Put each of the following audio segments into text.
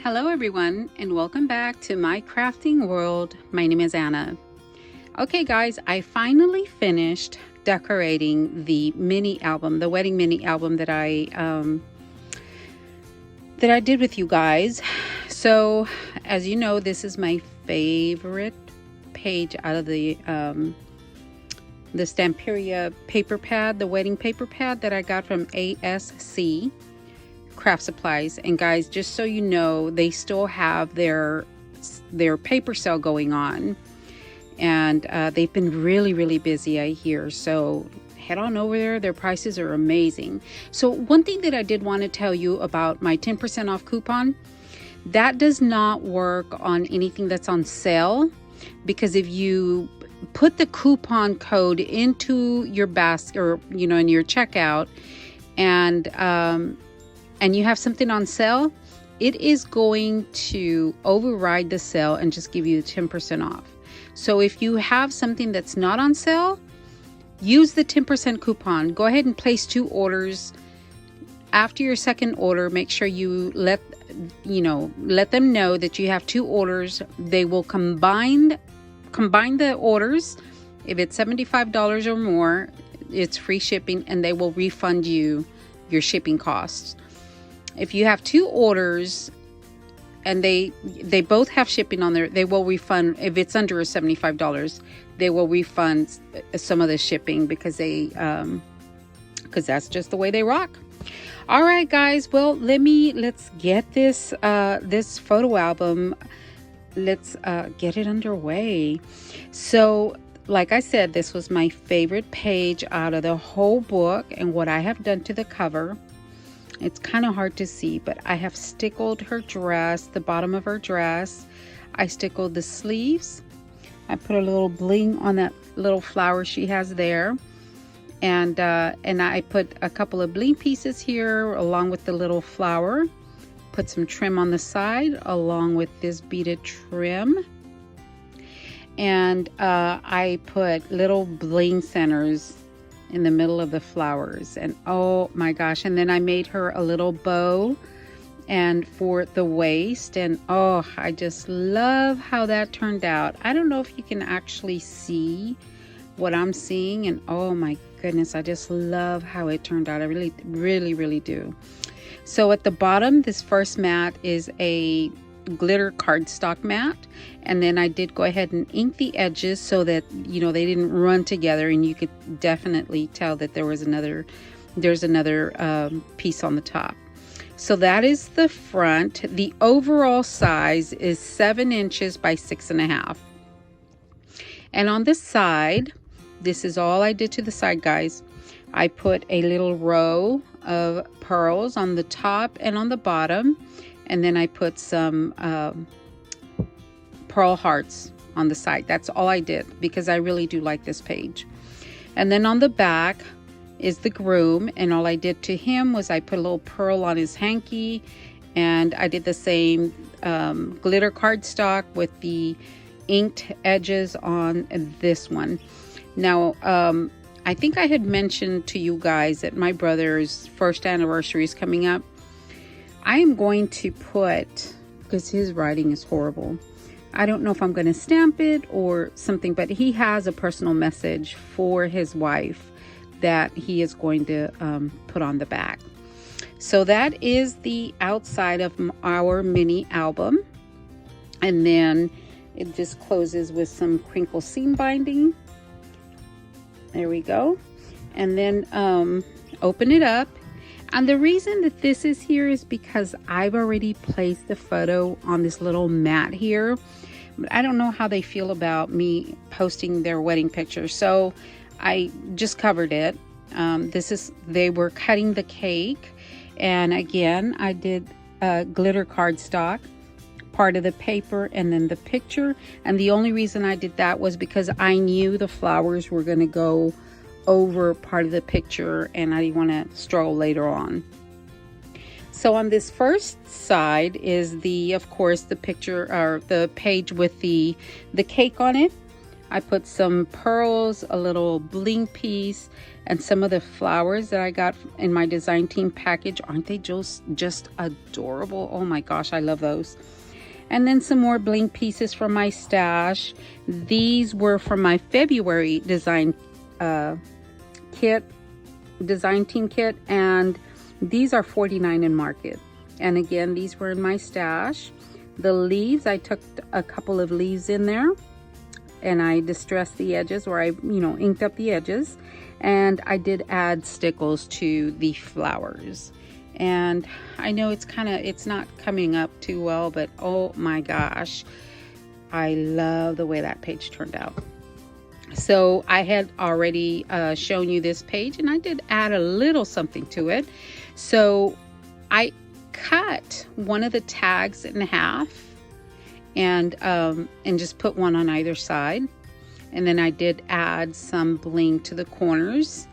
Hello everyone, and welcome back to my crafting world. My name is Anna. Okay guys, I finally finished decorating the mini album, the wedding mini album that I did with you guys. So as you know, this is my favorite page out of the Stamperia paper pad, the wedding paper pad that I got from ASC Supplies. And guys, just so you know, they still have their paper sale going on, and they've been really busy, I hear. So head on over there. Their prices are amazing. So one thing that I did want to tell you about my 10% off coupon, that does not work on anything that's on sale, because if you put the coupon code into your basket, or in your checkout, and you have something on sale, it is going to override the sale and just give you 10% off. So if you have something that's not on sale, use the 10% coupon. Go ahead and place 2 orders. After your second order, make sure you let them know that you have 2 orders. They will combine the orders. If it's $75 or more, it's free shipping, and they will refund you your shipping costs. If you have 2 orders and they both have shipping on there, they will refund. If it's under $75, they will refund some of the shipping, because that's just the way they rock. All right, guys. Well, let's get this photo album. Let's get it underway. So, like I said, this was my favorite page out of the whole book, and what I have done to the cover. It's kind of hard to see, but I have stickled her dress, the bottom of her dress. I stickled the sleeves. I put a little bling on that little flower she has there. And I put a couple of bling pieces here along with the little flower. Put some trim on the side along with this beaded trim. And I put little bling centers in the middle of the flowers, and oh my gosh, and then I made her a little bow and for the waist, and oh, I just love how that turned out. I don't know if you can actually see what I'm seeing, and oh my goodness, I just love how it turned out. I really do. So at the bottom, this first mat is a glitter cardstock mat, and then I did go ahead and ink the edges so that they didn't run together, and you could definitely tell that there's another piece on the top. So that is the front. The overall size is 7 inches by 6.5, and on the side, this is all I did to the side, guys. I put a little row of pearls on the top and on the bottom, and then I put some pearl hearts on the side. That's all I did, because I really do like this page. And then on the back is the groom, and all I did to him was I put a little pearl on his hanky, and I did the same glitter cardstock with the inked edges on this one. Now, I think I had mentioned to you guys that my brother's first anniversary is coming up. I am going to put, because his writing is horrible, I don't know if I'm going to stamp it or something, but he has a personal message for his wife that he is going to put on the back. So that is the outside of our mini album. And then it just closes with some crinkle seam binding. There we go. And then open it up. And the reason that this is here is because I've already placed the photo on this little mat here. But I don't know how they feel about me posting their wedding picture. So I just covered it. They were cutting the cake. And again, I did glitter cardstock, part of the paper, and then the picture. And the only reason I did that was because I knew the flowers were going to go over part of the picture, and I didn't want to struggle later on. So on this first side is of course the picture, or the page with the cake on it. I put some pearls, a little bling piece, and some of the flowers that I got in my design team package. Aren't they just adorable? Oh my gosh, I love those. And then some more bling pieces from my stash. These were from my February design design team kit, and these are $49 in Market. And again, these were in my stash. The leaves, I took a couple of leaves in there and I distressed the edges, or I inked up the edges, and I did add stickles to the flowers. And I know it's not coming up too well, but oh my gosh, I love the way that page turned out. So I had already shown you this page, and I did add a little something to it. So I cut one of the tags in half and just put one on either side. And then I did add some bling to the corners.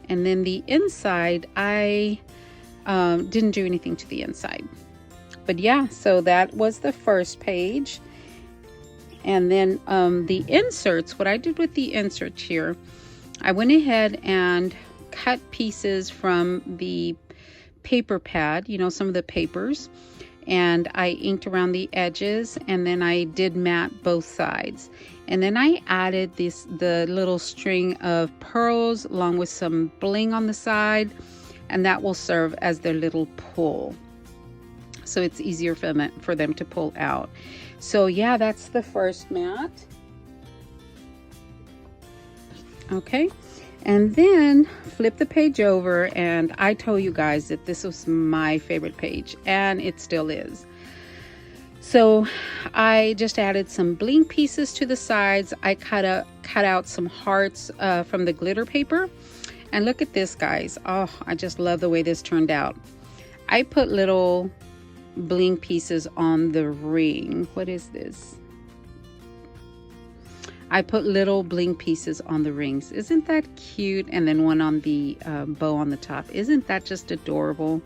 And then the inside, I didn't do anything to the inside. But yeah, so that was the first page. And then the inserts, what I did with the inserts here, I went ahead and cut pieces from the paper pad, some of the papers, and I inked around the edges, and then I did mat both sides. And then I added the little string of pearls along with some bling on the side, and that will serve as their little pull. So it's easier for them to pull out. So yeah, that's the first mat. Okay, and then flip the page over, and I told you guys that this was my favorite page, and it still is. So I just added some bling pieces to the sides. I cut out some hearts from the glitter paper. And look at this, guys. Oh, I just love the way this turned out. I put little bling pieces on the ring. What is this? I put little bling pieces on the rings. Isn't that cute? And then one on the bow on the top. Isn't that just adorable?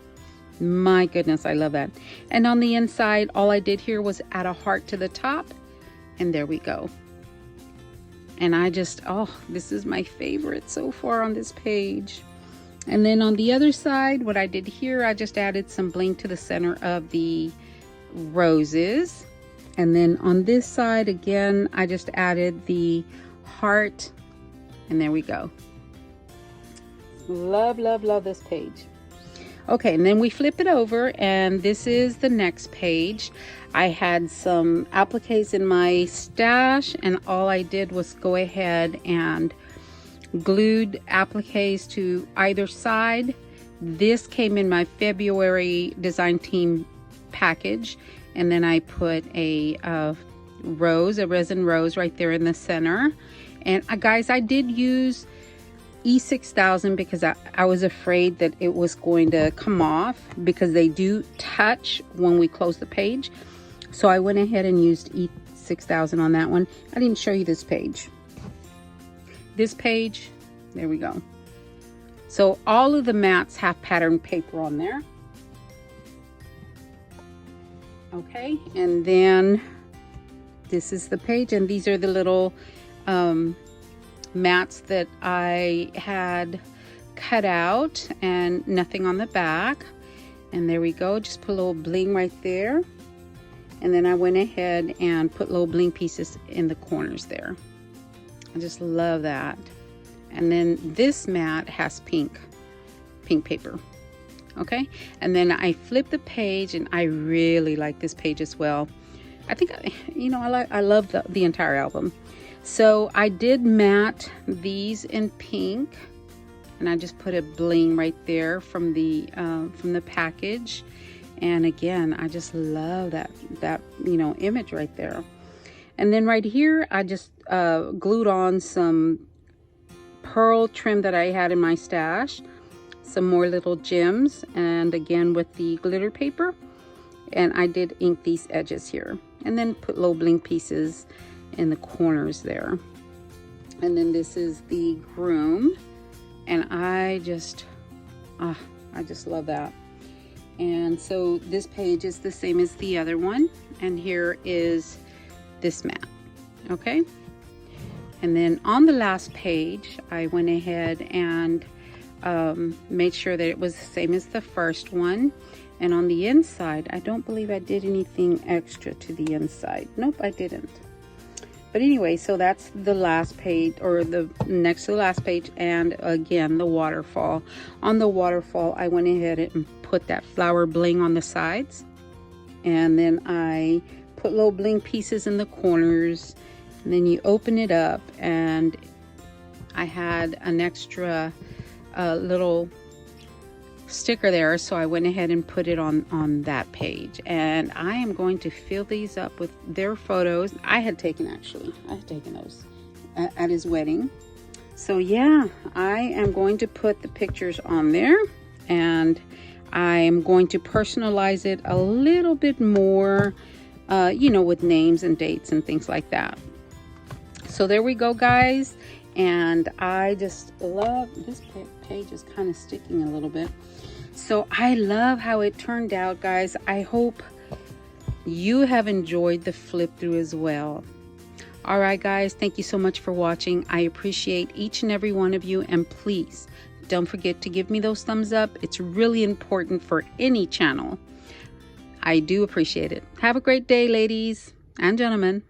My goodness, I love that. And on the inside, all I did here was add a heart to the top, and there we go. And I just, oh, this is my favorite so far on this page. And then on the other side, what I did here, I just added some bling to the center of the roses. And then on this side, again, I just added the heart, and there we go. Love, love, love this page. Okay, and then we flip it over, and this is the next page. I had some appliques in my stash, and all I did was go ahead and glued appliques to either side. This came in my February design team package, and then I put a resin rose right there in the center. And guys, I did use E6000 because I was afraid that it was going to come off, because they do touch when we close the page. So I went ahead and used E6000 on that one. I didn't show you this page. This page, there we go. So all of the mats have patterned paper on there. Okay, and then this is the page, and these are the little mats that I had cut out, and nothing on the back. And there we go, just put a little bling right there. And then I went ahead and put little bling pieces in the corners there. I just love that. And then this mat has pink paper. Okay, and then I flip the page, and I really like this page as well. I think I love the entire album. So I did mat these in pink, and I just put a bling right there from the package. And again, I just love that image right there. And then right here, I just glued on some pearl trim that I had in my stash, some more little gems, and again with the glitter paper. And I did ink these edges here, and then put little bling pieces in the corners there. And then this is the groom, and I just love that. And so this page is the same as the other one, and here is this mat. Okay, And then on the last page, I went ahead and made sure that it was the same as the first one. And on the inside, I don't believe I did anything extra to the inside. Nope, I didn't. But anyway, so that's the last page, or the next to the last page. And again, the waterfall. On the waterfall, I went ahead and put that flower bling on the sides. And then I put little bling pieces in the corners. And then you open it up, and I had an extra little sticker there, so I went ahead and put it on that page. And I am going to fill these up with their photos. I had taken those at his wedding. So yeah, I am going to put the pictures on there, and I am going to personalize it a little bit more, you know, with names and dates and things like that. So there we go, guys. And I just love this page is kind of sticking a little bit. So I love how it turned out, guys. I hope you have enjoyed the flip through as well. All right, guys, thank you so much for watching. I appreciate each and every one of you. And please don't forget to give me those thumbs up. It's really important for any channel. I do appreciate it. Have a great day, ladies and gentlemen.